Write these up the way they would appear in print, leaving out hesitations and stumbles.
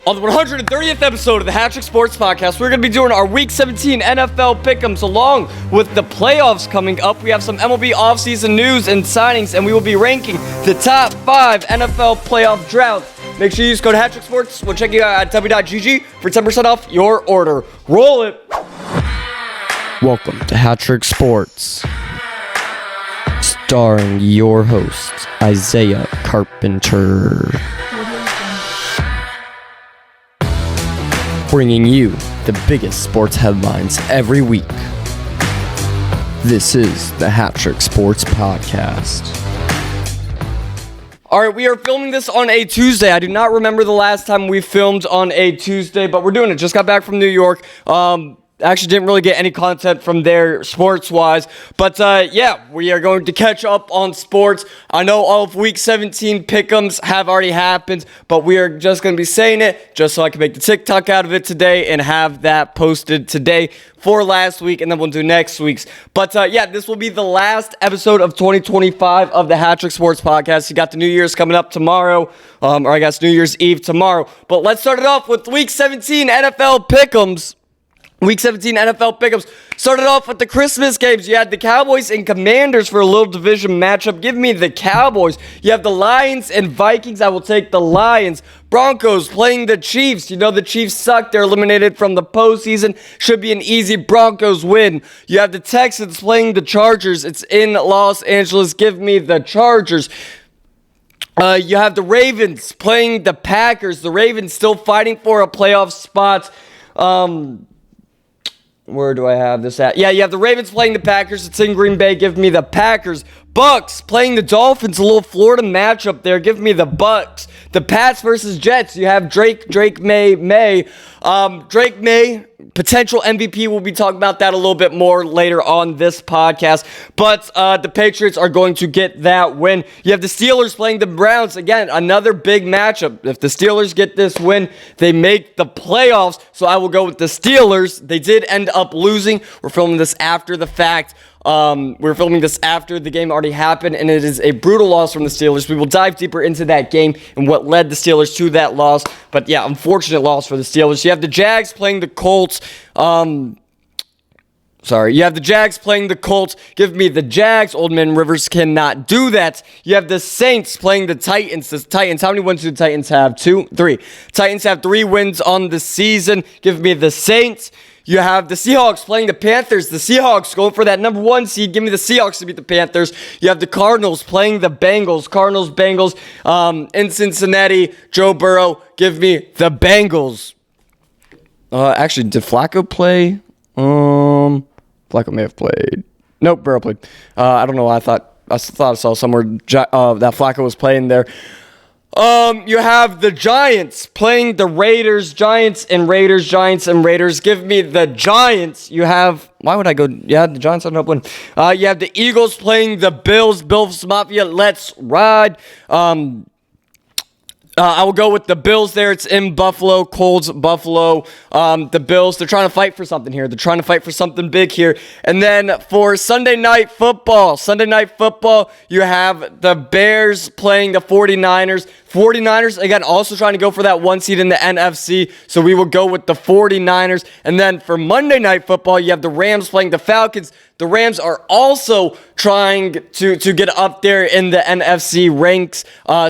On the 130th episode of the HatTrick Sports Podcast, we're going to be doing our Week 17 NFL Pickems along with the playoffs coming up. We have some MLB offseason news and signings, and we will be ranking the top 5 NFL playoff droughts. Make sure you use code HatTrick Sports. We'll check you out at w.gg for 10% off your order. Roll it! Welcome to HatTrick Sports, starring your host, Isaiah Carpenter. Bringing you the biggest sports headlines every week. This is the HatTrick Sports Podcast. All right, we are filming this on a Tuesday. I do not remember the last time we filmed on a Tuesday, but we're doing it. Just got back from New York. Actually didn't really get any content from there sports-wise. But, yeah, we are going to catch up on sports. I know all of Week 17 pick'ems have already happened, but we are just going to be saying it just so I can make the TikTok out of it today and have that posted today for last week, and then we'll do next week's. But, yeah, this will be the last episode of 2025 of the HatTrick Sports Podcast. You got the New Year's coming up tomorrow, or I guess New Year's Eve tomorrow. But let's start it off with Week 17 NFL pick'ems. Week 17 NFL Pickems started off with the Christmas games. You had the Cowboys and Commanders for a little division matchup. Give me the Cowboys. You have the Lions and Vikings. I will take the Lions. Broncos playing the Chiefs. You know the Chiefs suck. They're eliminated from the postseason. Should be an easy Broncos win. You have the Texans playing the Chargers. It's in Los Angeles. Give me the Chargers. You have the Ravens playing the Packers. The Ravens still fighting for a playoff spot. Where do I have this at? Yeah, you have the Ravens playing the Packers. It's in Green Bay. Give me the Packers. Bucks playing the Dolphins. A little Florida matchup there. Give me the Bucks. The Pats versus Jets. You have Drake May. Drake May, potential MVP. We'll be talking about that a little bit more later on this podcast. But the Patriots are going to get that win. You have the Steelers playing the Browns. Again, another big matchup. If the Steelers get this win, they make the playoffs. So I will go with the Steelers. They did end up losing. We're filming this after the fact. We're filming this after the game already happened, and it is a brutal loss from the Steelers. We will dive deeper into that game and what led the Steelers to that loss. But yeah, unfortunate loss for the Steelers. You have the Jags playing the Colts. You have the Jags playing the Colts. Give me the Jags. Old Man Rivers cannot do that. You have the Saints playing the Titans. The Titans, how many wins do the Titans have? 2, 3. Titans have 3 wins on the season. Give me the Saints. You have the Seahawks playing the Panthers. The Seahawks going for that number 1 seed. Give me the Seahawks to beat the Panthers. You have the Cardinals playing the Bengals. Bengals in Cincinnati. Joe Burrow. Give me the Bengals. Actually, did Flacco play? Flacco may have played. Nope, Burrow played. I don't know why I thought I saw somewhere that Flacco was playing there. You have the Giants playing the Raiders. Giants and Raiders. Give me the Giants. You have, why would I go? Yeah, the Giants ended up winning. You have the Eagles playing the Bills. Bills Mafia, let's ride. I will go with the Bills there. It's in Buffalo. Colts, Buffalo. The Bills, they're trying to fight for something here. They're trying to fight for something big here. And then for Sunday Night Football, you have the Bears playing the 49ers. 49ers, again, also trying to go for that 1 seed in the NFC. So we will go with the 49ers. And then for Monday Night Football, you have the Rams playing the Falcons. The Rams are also trying to get up there in the NFC ranks.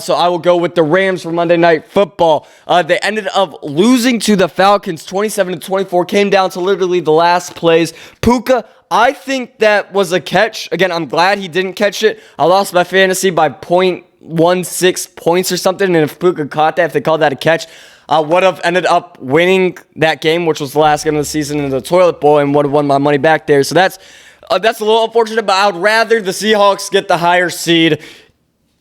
So I will go with the Rams for Monday Night Football. They ended up losing to the Falcons 27-24. Came down to literally the last plays. Puka, I think that was a catch. Again, I'm glad he didn't catch it. I lost my fantasy by 0.16 points or something. And if Puka caught that, if they called that a catch, I would have ended up winning that game, which was the last game of the season in the toilet bowl, and would have won my money back there. So that's a little unfortunate, but I would rather the Seahawks get the higher seed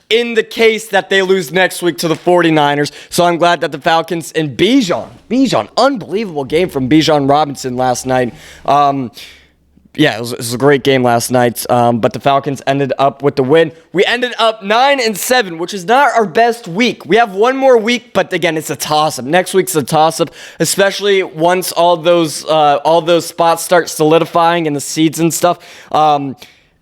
in the case that they lose next week to the 49ers. So I'm glad that the Falcons and Bijan, unbelievable game from Bijan Robinson last night. Yeah, it was a great game last night, but the Falcons ended up with the win. We ended up 9-7, which is not our best week. We have one more week, but again, it's a toss-up. Next week's a toss-up, especially once all those spots start solidifying and the seeds and stuff.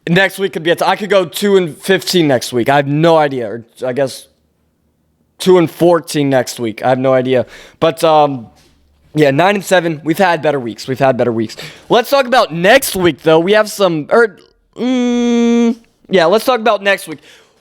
Next week could be I could go 2-15 next week. I have no idea. Or I guess 2-14 next week. I have no idea. But, 9-7. We've had better weeks. Let's talk about next week, though. We have let's talk about next week.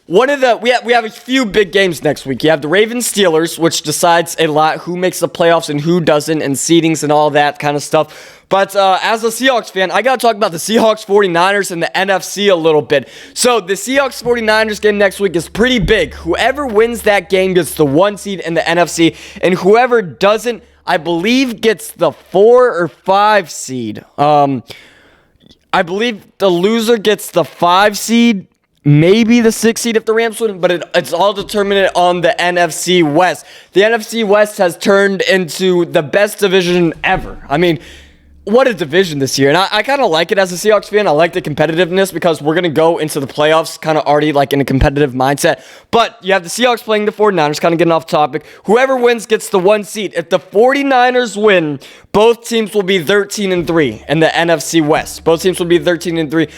We have a few big games next week. You have the Ravens-Steelers, which decides a lot who makes the playoffs and who doesn't, and seedings and all that kind of stuff. But as a Seahawks fan, I got to talk about the Seahawks 49ers and the NFC a little bit. So the Seahawks 49ers game next week is pretty big. Whoever wins that game gets the 1 seed in the NFC, and whoever doesn't, I believe, gets the 4 or 5 seed. I believe the loser gets the 5 seed. Maybe the 6 seed if the Rams win, but it's all determined on the NFC West. The NFC West has turned into the best division ever. I mean, what a division this year. And I kind of like it as a Seahawks fan. I like the competitiveness because we're going to go into the playoffs kind of already like in a competitive mindset. But you have the Seahawks playing the 49ers, kind of getting off topic. Whoever wins gets the 1 seed. If the 49ers win, both teams will be 13-3 in the NFC West. Both teams will be 13-3.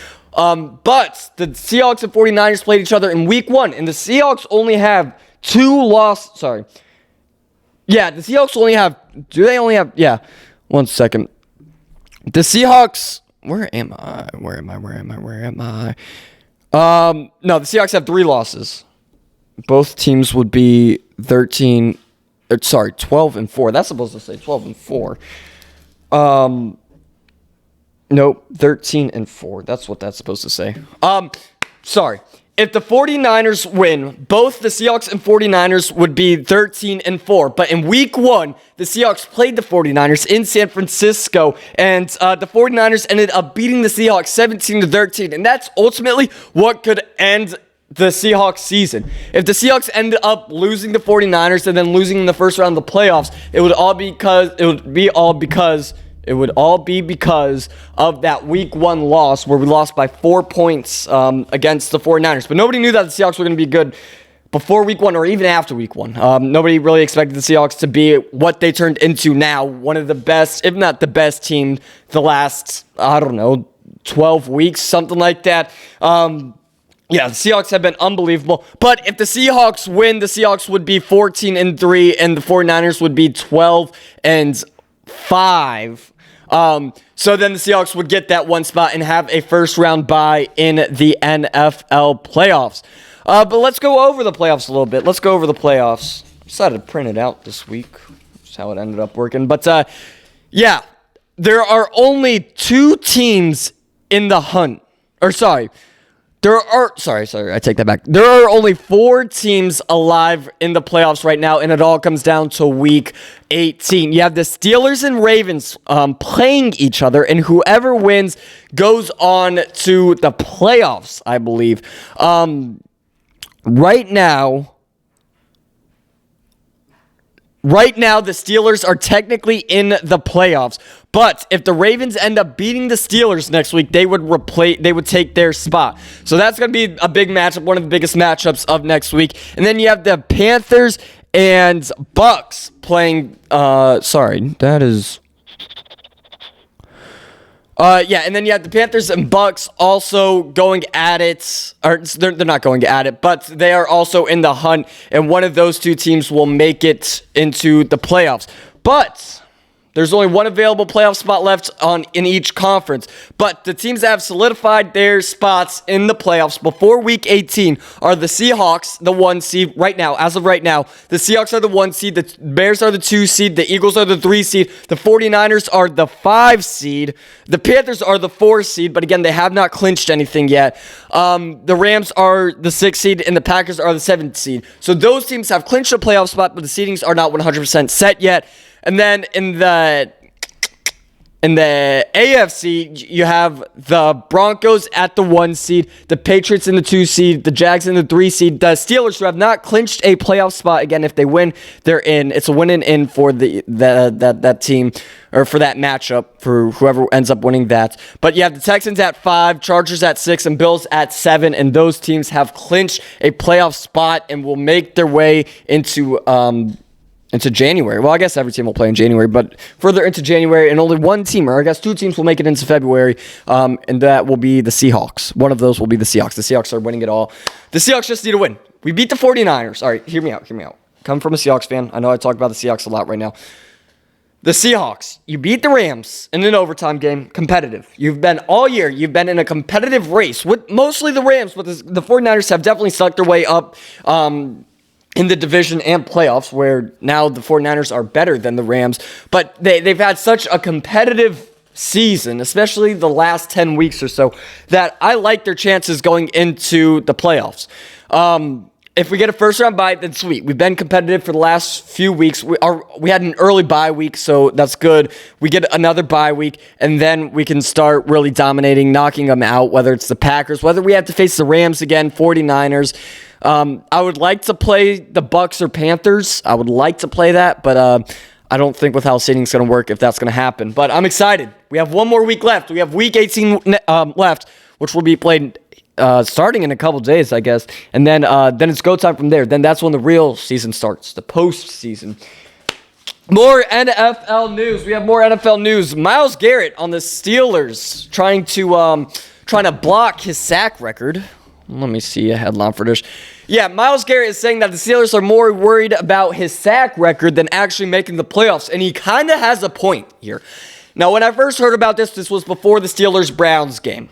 But the Seahawks and 49ers played each other in week 1, and the Seahawks only have 2 losses. Sorry. Yeah, the Seahawks only have, one second. The Seahawks, where am I? No, the Seahawks have 3 losses. Both teams would be 12-4. That's supposed to say 12-4. Nope, 13-4. That's what that's supposed to say. Sorry. If the 49ers win, both the Seahawks and 49ers would be 13-4. But in week 1, the Seahawks played the 49ers in San Francisco, and the 49ers ended up beating the Seahawks 17-13. And that's ultimately what could end the Seahawks season. If the Seahawks ended up losing the 49ers and then losing in the first round of the playoffs, it would all be because of that week 1 loss where we lost by 4 points against the 49ers. But nobody knew that the Seahawks were going to be good before week 1 or even after week 1. Nobody really expected the Seahawks to be what they turned into now. One of the best, if not the best team the last, 12 weeks, something like that. The Seahawks have been unbelievable. But if the Seahawks win, the Seahawks would be 14-3 and the 49ers would be 12-5. So then the Seahawks would get that 1 spot and have a first round bye in the NFL playoffs. But let's go over the playoffs a little bit. I decided to print it out this week. That's how it ended up working. But, there are only 2 teams in the hunt. I take that back. There are only 4 teams alive in the playoffs right now, and it all comes down to week 18. You have the Steelers and Ravens playing each other, and whoever wins goes on to the playoffs, I believe. Right now, the Steelers are technically in the playoffs, but if the Ravens end up beating the Steelers next week, they would take their spot. So that's going to be a big matchup, one of the biggest matchups of next week. And then you have the Panthers and Bucks playing, and then you have the Panthers and Bucks also going at it. Or they're not going at it, but they are also in the hunt, and one of those 2 teams will make it into the playoffs. But there's only 1 available playoff spot left in each conference. But the teams that have solidified their spots in the playoffs before week 18 are the Seahawks, the 1 seed right now. As of right now, the Seahawks are the 1 seed, the Bears are the 2 seed, the Eagles are the 3 seed, the 49ers are the 5 seed, the Panthers are the 4 seed, but again, they have not clinched anything yet. The Rams are the 6 seed, and the Packers are the 7th seed. So those teams have clinched a playoff spot, but the seedings are not 100% set yet. And then in the AFC, you have the Broncos at the 1 seed, the Patriots in the 2 seed, the Jags in the 3 seed, the Steelers, who have not clinched a playoff spot. Again, if they win, they're in. It's a win and in for that team, or for that matchup, for whoever ends up winning that. But you have the Texans at 5, Chargers at 6, and Bills at 7, and those teams have clinched a playoff spot and will make their way into January. Well, I guess every team will play in January, but further into January, and only 1 team, or I guess 2 teams will make it into February, and that will be the Seahawks. One of those will be the Seahawks. The Seahawks are winning it all. The Seahawks just need to win. We beat the 49ers. All right, hear me out. come from a Seahawks fan. I know I talk about the Seahawks a lot right now. The Seahawks, you beat the Rams in an overtime game, competitive. You've been all year, you've been in a competitive race with mostly the Rams, but the 49ers have definitely stuck their way up in the division and playoffs, where now the 49ers are better than the Rams. But they've had such a competitive season, especially the last 10 weeks or so, that I like their chances going into the playoffs. If we get a first-round bye, then sweet. We've been competitive for the last few weeks. We had an early bye week, so that's good. We get another bye week, and then we can start really dominating, knocking them out, whether it's the Packers, whether we have to face the Rams again, 49ers. I would like to play the Bucks or Panthers. I would like to play that, but I don't think with how seeding's going to work if that's going to happen. But I'm excited. We have one more week left. We have week 18 left, which will be played starting in a couple days, I guess. And then it's go time from there. Then that's when the real season starts, the postseason. More NFL news. We have more NFL news. Myles Garrett on the Steelers trying to block his sack record. Let me see a headline for this. Yeah, Myles Garrett is saying that the Steelers are more worried about his sack record than actually making the playoffs, and he kind of has a point here. Now, when I first heard about this was before the Steelers-Browns game.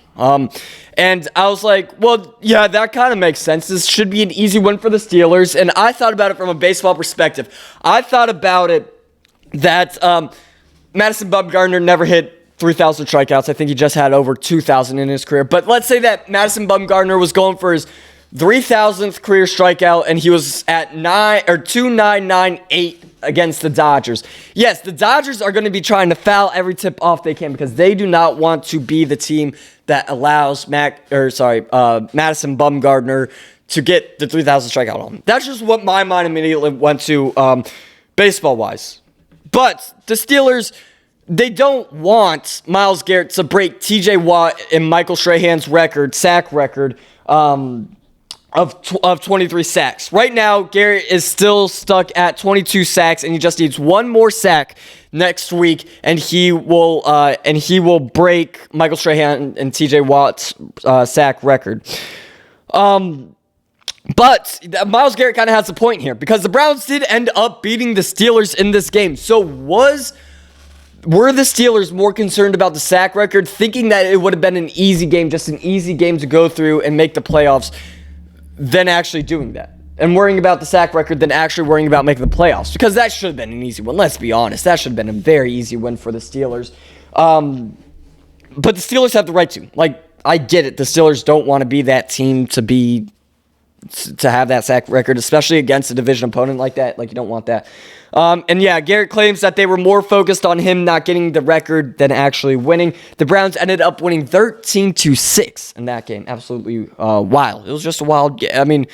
And I was like, well, yeah, that kind of makes sense. This should be an easy win for the Steelers. And I thought about it from a baseball perspective. I thought about it that Madison Bumgarner never hit 3,000 strikeouts. I think he just had over 2,000 in his career. But let's say that Madison Bumgarner was going for his 3,000th career strikeout, and he was at 2,998 against the Dodgers. Yes, the Dodgers are going to be trying to foul every tip off they can because they do not want to be the team that allows Madison Bumgarner to get the 3,000 strikeout on him. That's just what my mind immediately went to baseball-wise. But the Steelers, they don't want Myles Garrett to break T.J. Watt and Michael Strahan's sack record, of 23 sacks. Right now, Garrett is still stuck at 22 sacks, and he just needs one more sack next week, and he will break Michael Strahan and T.J. Watt's sack record. But Myles Garrett kind of has a point here because the Browns did end up beating the Steelers in this game. So were the Steelers more concerned about the sack record, thinking that it would have been an easy game, just an easy game to go through and make the playoffs, than actually doing that? And worrying about the sack record than actually worrying about making the playoffs? Because that should have been an easy one. Let's be honest. That should have been a very easy win for the Steelers. But the Steelers have the right to. I get it. The Steelers don't want to be that team to have that sack record, especially against a division opponent like that. You don't want that. And yeah, Garrett claims that they were more focused on him not getting the record than actually winning. The Browns ended up winning 13-6 in that game. Absolutely wild. It was just a wild game. I mean,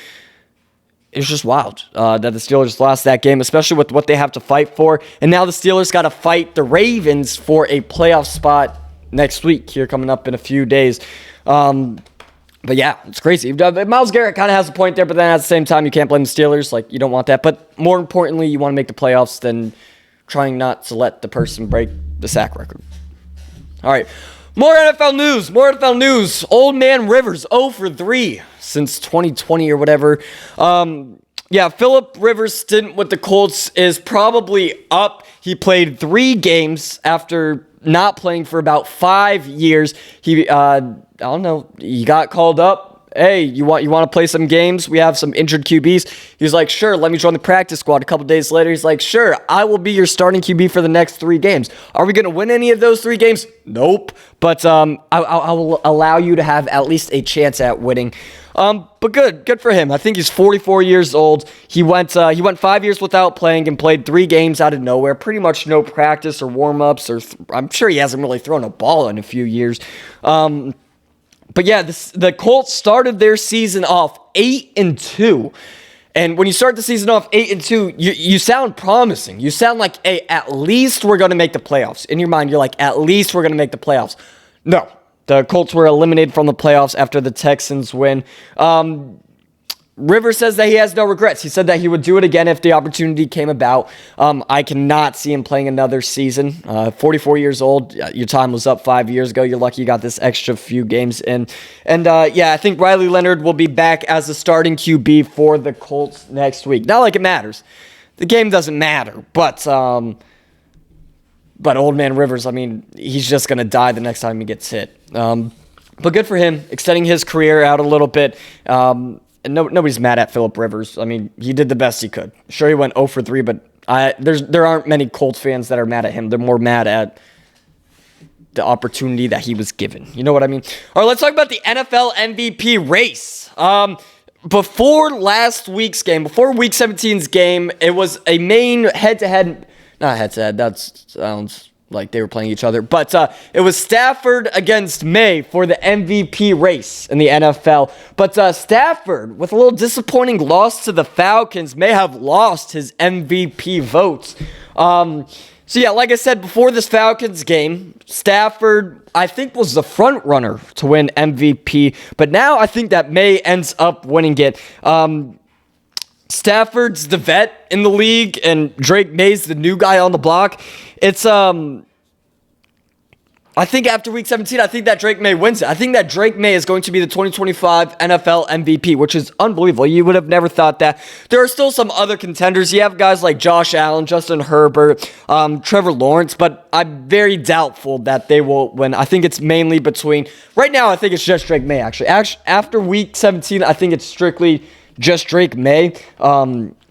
it was just wild that the Steelers lost that game, especially with what they have to fight for. And now the Steelers got to fight the Ravens for a playoff spot next week here coming up in a few days. But yeah, it's crazy. Myles Garrett kind of has a point there, but then at the same time, you can't blame the Steelers. You don't want that. But more importantly, you want to make the playoffs than trying not to let the person break the sack record. All right, more NFL news. Old man Rivers, 0 for 3 since 2020 or whatever. Yeah, Phillip Rivers' stint with the Colts is probably up. He played 3 games after not playing for about 5 years. He, I don't know, he got called up. Hey, you want to play some games? We have some injured QBs. He was like, sure, let me join the practice squad. A couple days later, he's like, sure, I will be your starting QB for the next 3 games. Are we going to win any of those 3 games? Nope. But I will allow you to have at least a chance at winning. But good for him. I think he's 44 years old. He went 5 years without playing and played 3 games out of nowhere. Pretty much no practice or warm-ups, or I'm sure he hasn't really thrown a ball in a few years. But yeah, the Colts started their season off 8-2. And when you start the season off 8-2, you sound promising. You sound like, hey, at least we're going to make the playoffs. In your mind, you're like, at least we're going to make the playoffs. No. The Colts were eliminated from the playoffs after the Texans win. Rivers says that he has no regrets. He said that he would do it again if the opportunity came about. I cannot see him playing another season. 44 years old. Your time was up 5 years ago. You're lucky you got this extra few games in. And I think Riley Leonard will be back as the starting QB for the Colts next week. Not like it matters. The game doesn't matter. But old man Rivers, I mean, he's just going to die the next time he gets hit. But good for him, extending his career out a little bit. And nobody's mad at Phillip Rivers. I mean, he did the best he could. Sure, he went 0 for 3, but there aren't many Colts fans that are mad at him. They're more mad at the opportunity that he was given. You know what I mean? All right, let's talk about the NFL MVP race. Before last week's game, before Week 17's game, it was a main head-to-head. Not head-to-head, that sounds like they were playing each other. But it was Stafford against May for the MVP race in the NFL. But Stafford, with a little disappointing loss to the Falcons, may have lost his MVP votes. Like I said, before this Falcons game, Stafford, I think, was the front runner to win MVP. But now I think that May ends up winning it. Stafford's the vet in the league, and Drake May's the new guy on the block. It's, I think after Week 17, I think that Drake May wins it. I think that Drake May is going to be the 2025 NFL MVP, which is unbelievable. You would have never thought that. There are still some other contenders. You have guys like Josh Allen, Justin Herbert, Trevor Lawrence, but I'm very doubtful that they will win. I think it's mainly between, right now, I think it's just Drake May, actually. After Week 17, I think it's strictly just Drake May.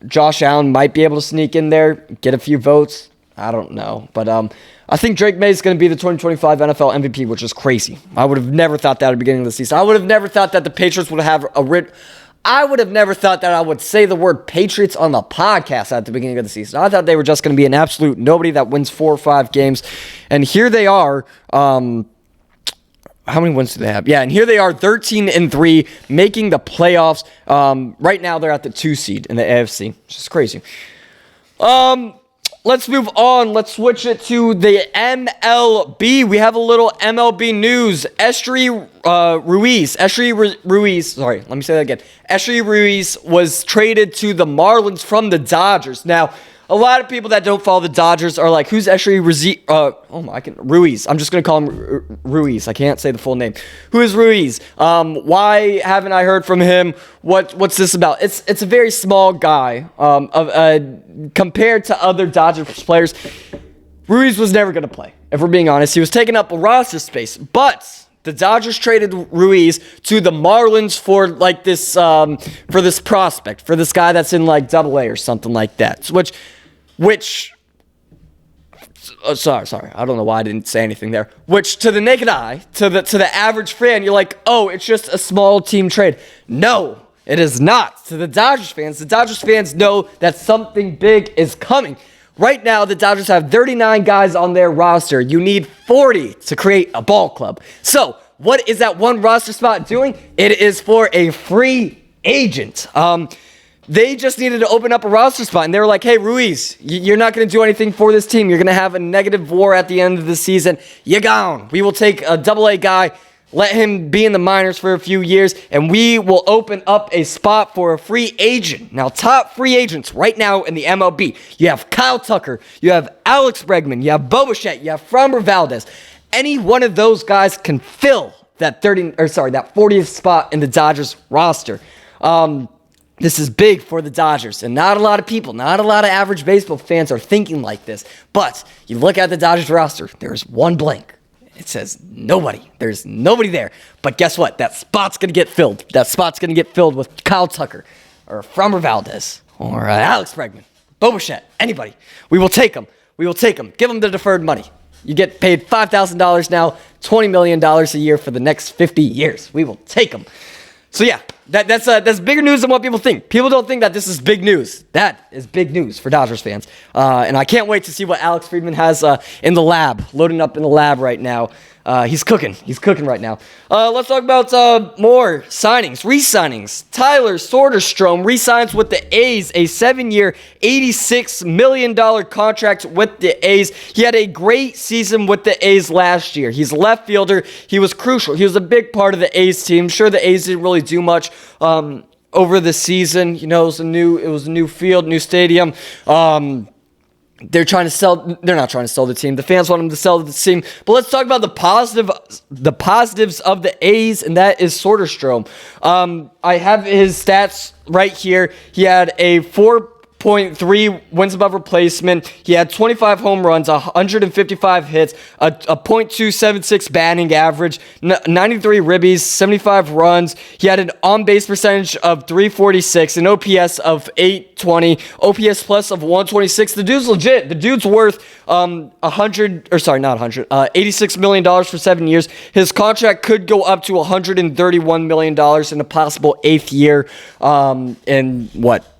Josh Allen might be able to sneak in there, get a few votes. I don't know. But I think Drake May is going to be the 2025 NFL MVP, which is crazy. I would have never thought that at the beginning of the season. I would have never thought that the Patriots would have I would have never thought that I would say the word Patriots on the podcast at the beginning of the season. I thought they were just going to be an absolute nobody that wins 4 or 5 games. And here they are. How many wins do they have? Yeah, and here they are, 13-3, making the playoffs. Right now, they're at the 2 seed in the AFC, which is crazy. Let's move on. Let's switch it to the MLB. We have a little MLB news. Esteury Ruiz was traded to the Marlins from the Dodgers. Now, a lot of people that don't follow the Dodgers are like, who's Esteury Ruiz? I'm just going to call him Ruiz. I can't say the full name. Who is Ruiz? Why haven't I heard from him? What's this about? It's a very small guy compared to other Dodgers players. Ruiz was never going to play, if we're being honest. He was taking up a roster space, but the Dodgers traded Ruiz to the Marlins for like this for this prospect, for this guy that's in like AA or something like that. Sorry, I don't know why I didn't say anything there. Which to the naked eye, to the average fan, you're like, oh, it's just a small team trade. No, it is not. To the Dodgers fans know that something big is coming. Right now, the Dodgers have 39 guys on their roster. You need 40 to create a ball club. So, what is that one roster spot doing? It is for a free agent. They just needed to open up a roster spot, and they were like, hey, Ruiz, you're not going to do anything for this team. You're going to have a negative WAR at the end of the season. You're gone. We will take a AA guy, let him be in the minors for a few years, and we will open up a spot for a free agent. Now, top free agents right now in the MLB. You have Kyle Tucker. You have Alex Bregman. You have Bo Bichette. You have Framber Valdez. Any one of those guys can fill that 40th spot in the Dodgers roster. This is big for the Dodgers, and not a lot of people, not a lot of average baseball fans are thinking like this. But you look at the Dodgers roster, there's one blank. It says nobody. There's nobody there. But guess what? That spot's going to get filled. That spot's going to get filled with Kyle Tucker or Framber Valdez or Alex Bregman, Bo Bichette, anybody. We will take them. We will take them. Give them the deferred money. You get paid $5,000 now, $20 million a year for the next 50 years. We will take them. So yeah, that's bigger news than what people think. People don't think that this is big news. That is big news for Dodgers fans. And I can't wait to see what Alex Friedman has in the lab, loading up in the lab right now. He's cooking. He's cooking right now. Let's talk about more signings, re-signings. Tyler Soderstrom re-signs with the A's, a 7-year, $86 million contract with the A's. He had a great season with the A's last year. He's a left fielder. He was crucial. He was a big part of the A's team. Sure, the A's didn't really do much over the season. You know, it was a new field, new stadium. They're not trying to sell the team. The fans want them to sell the team. But let's talk about the positives of the A's, and that is Soderstrom. I have his stats right here. He had a 4.3 wins above replacement. He had 25 home runs, 155 hits, a .276 batting average, 93 ribbies, 75 runs. He had an on-base percentage of 346, an OPS of 820, OPS plus of 126. The dude's legit. The dude's worth $86 million for 7 years. His contract could go up to $131 million in a possible 8th year in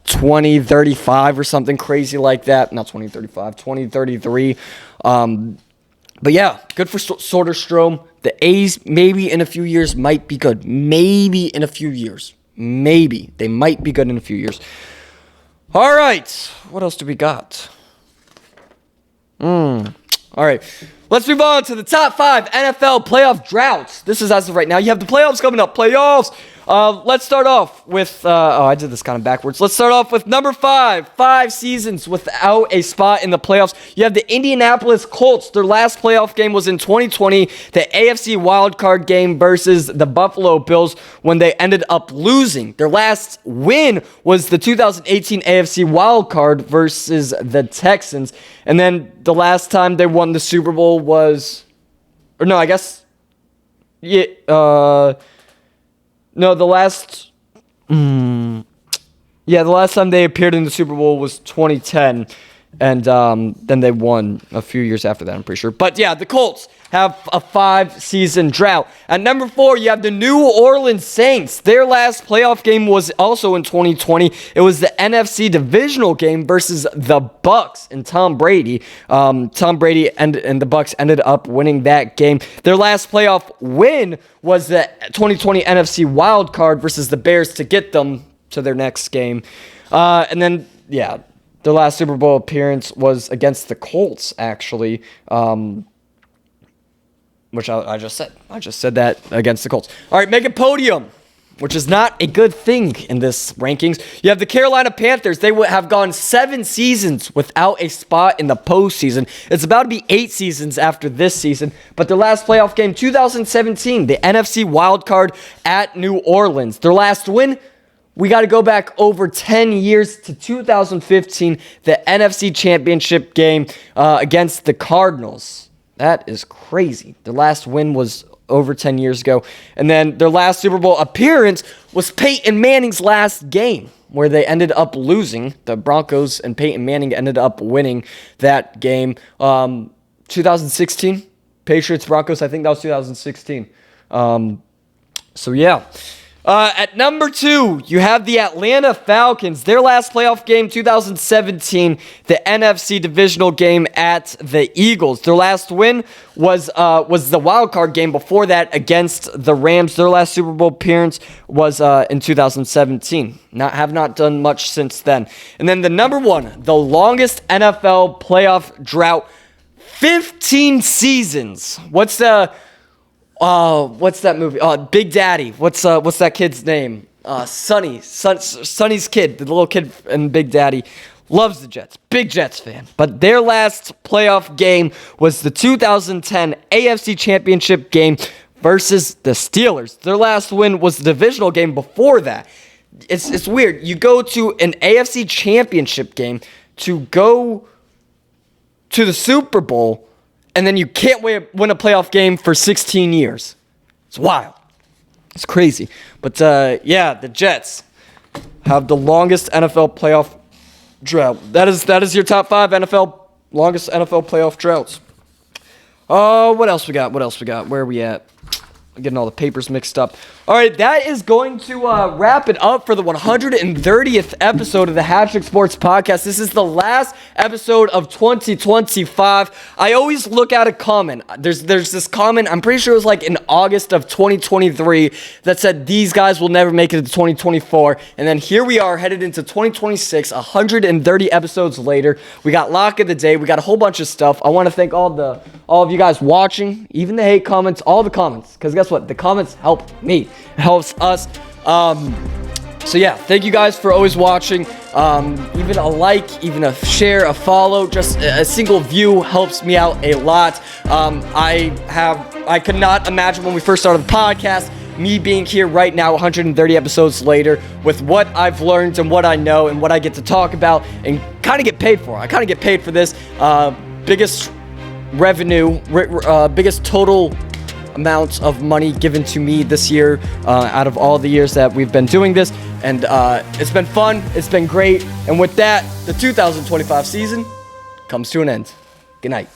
2035 or something crazy like that. Not 2035, 2033. But yeah, good for Soderstrom. The A's maybe in a few years might be good. Maybe in a few years. Maybe. They might be good in a few years. All right. What else do we got? All right. Let's move on to the top 5 NFL playoff droughts. This is as of right now. You have the playoffs coming up. Playoffs. Let's start off with, I did this kind of backwards. Let's start off with number 5. 5 seasons without a spot in the playoffs. You have the Indianapolis Colts. Their last playoff game was in 2020, the AFC wildcard game versus the Buffalo Bills when they ended up losing. Their last win was the 2018 AFC wildcard versus the Texans. And then the last time they won the Super Bowl was, or no, I guess, yeah, no, the last time they appeared in the Super Bowl was 2010, and then they won a few years after that, I'm pretty sure. But yeah, the Colts have a 5-season drought. At number 4, you have the New Orleans Saints. Their last playoff game was also in 2020. It was the NFC divisional game versus the Bucs and Tom Brady. Tom Brady and the Bucs ended up winning that game. Their last playoff win was the 2020 NFC wild card versus the Bears to get them to their next game. And then, yeah, their last Super Bowl appearance was against the Colts, actually. Which I just said. I just said that against the Colts. All right, make a podium, which is not a good thing in this rankings. You have the Carolina Panthers. They would have gone 7 seasons without a spot in the postseason. It's about to be 8 seasons after this season. But their last playoff game, 2017, the NFC wildcard at New Orleans. Their last win, we got to go back over 10 years to 2015, the NFC Championship game against the Cardinals. That is crazy. Their last win was over 10 years ago. And then their last Super Bowl appearance was Peyton Manning's last game, where they ended up losing. The Broncos and Peyton Manning ended up winning that game. 2016, Patriots, Broncos, I think that was 2016. So yeah. At number 2, you have the Atlanta Falcons. Their last playoff game, 2017, the NFC divisional game at the Eagles. Their last win was the wild card game before that against the Rams. Their last Super Bowl appearance was in 2017. Have not done much since then. And then the number 1, the longest NFL playoff drought, 15 seasons. What's that movie? Big Daddy. What's that kid's name? Sonny's kid, the little kid in Big Daddy, loves the Jets. Big Jets fan. But their last playoff game was the 2010 AFC Championship game versus the Steelers. Their last win was the divisional game before that. It's weird. You go to an AFC Championship game to go to the Super Bowl, and then you can't win a playoff game for 16 years. It's wild. It's crazy. But, yeah, the Jets have the longest NFL playoff drought. That is your top 5 longest NFL playoff droughts. What else we got? Where are we at? I'm getting all the papers mixed up. All right, that is going to wrap it up for the 130th episode of the HatTrick Sports Podcast. This is the last episode of 2025. I always look at a comment. There's this comment, I'm pretty sure it was like in August of 2023, that said these guys will never make it to 2024. And then here we are headed into 2026, 130 episodes later. We got Lock of the Day. We got a whole bunch of stuff. I want to thank all of you guys watching, even the hate comments, all the comments. Because guess what? The comments help me. It helps us. So yeah, thank you guys for always watching. Even a like, even a share, a follow, just a single view helps me out a lot. I could not imagine when we first started the podcast, me being here right now 130 episodes later with what I've learned and what I know and what I get to talk about and kind of get paid for. I kind of get paid for this. Biggest revenue, biggest total amounts of money given to me this year out of all the years that we've been doing this, and it's been fun, it's been great, and with that, the 2025 season comes to an end. Good night.